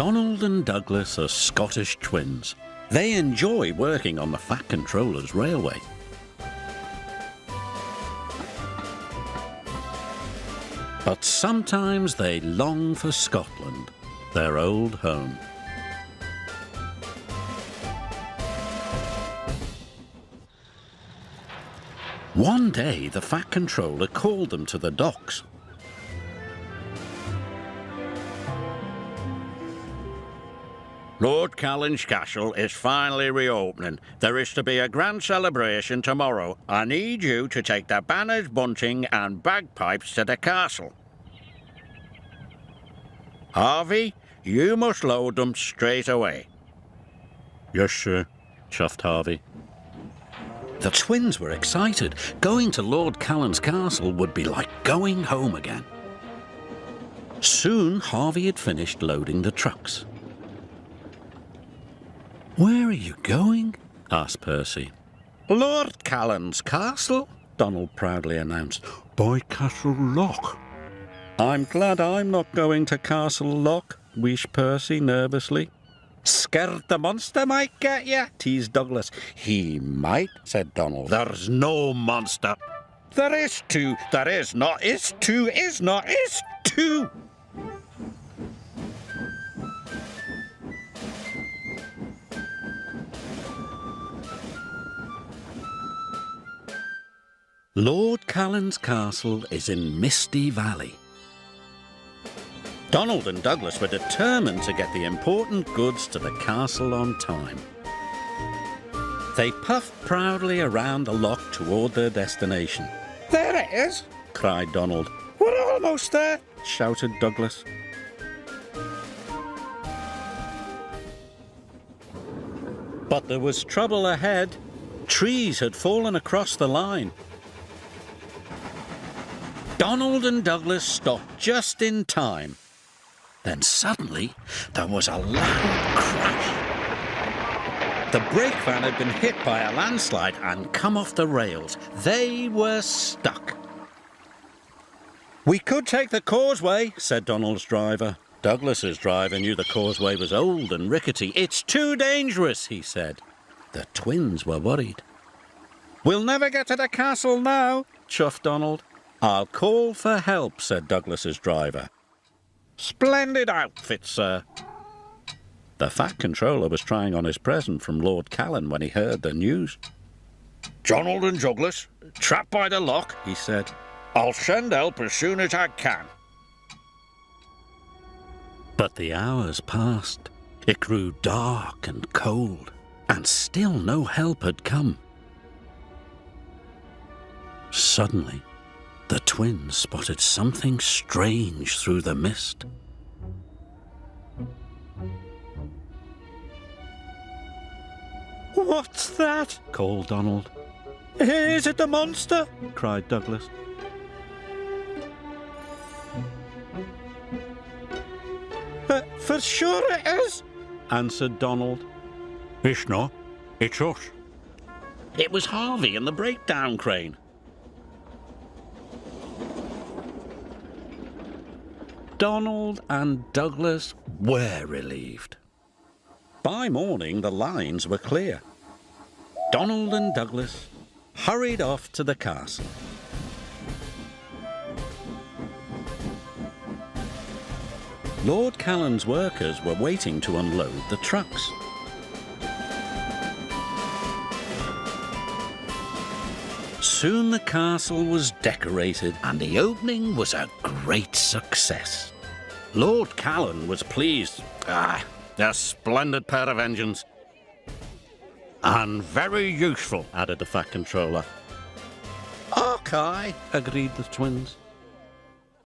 Donald and Douglas are Scottish twins. They enjoy working on the Fat Controller's railway. But sometimes they long for Scotland, their old home. One day, the Fat Controller called them to the docks. Lord Callan's castle is finally reopening. There is to be a grand celebration tomorrow. I need you to take the banners, bunting and bagpipes to the castle. Harvey, you must load them straight away. Yes, sir, chuffed Harvey. The twins were excited. Going to Lord Callan's castle would be like going home again. Soon, Harvey had finished loading the trucks. "Where are you going?" asked Percy. "Lord Callan's castle," Donald proudly announced. "By Castle Loch." "I'm glad I'm not going to Castle Loch," wheezed Percy nervously. "Scared the monster might get you," teased Douglas. "He might," said Donald. "There's no monster." "There is two. There is not. Is two. Is not. Is two." Lord Callan's castle is in Misty Valley. Donald and Douglas were determined to get the important goods to the castle on time. They puffed proudly around the loch toward their destination. "There it is!" cried Donald. "We're almost there!" shouted Douglas. But there was trouble ahead. Trees had fallen across the line. Donald and Douglas stopped just in time. Then suddenly, there was a loud crash. The brake van had been hit by a landslide and come off the rails. They were stuck. "We could take the causeway," said Donald's driver. Douglas's driver knew the causeway was old and rickety. "It's too dangerous," he said. The twins were worried. "We'll never get to the castle now," chuffed Donald. "I'll call for help," said Douglas's driver. "Splendid outfit, sir." The Fat Controller was trying on his present from Lord Callan when he heard the news. "Donald and Douglas, trapped by the loch," he said. "I'll send help as soon as I can." But the hours passed. It grew dark and cold, and still no help had come. Suddenly, the twins spotted something strange through the mist. "What's that?" called Donald. "Is it the monster?" cried Douglas. "For sure it is," answered Donald. "It's not. It's us." It was Harvey and the breakdown crane. Donald and Douglas were relieved. By morning, the lines were clear. Donald and Douglas hurried off to the castle. Lord Callan's workers were waiting to unload the trucks. Soon the castle was decorated and the opening was a great success. Lord Callan was pleased. A splendid pair of engines. "And very useful," added the Fat Controller. "Okay," agreed the twins.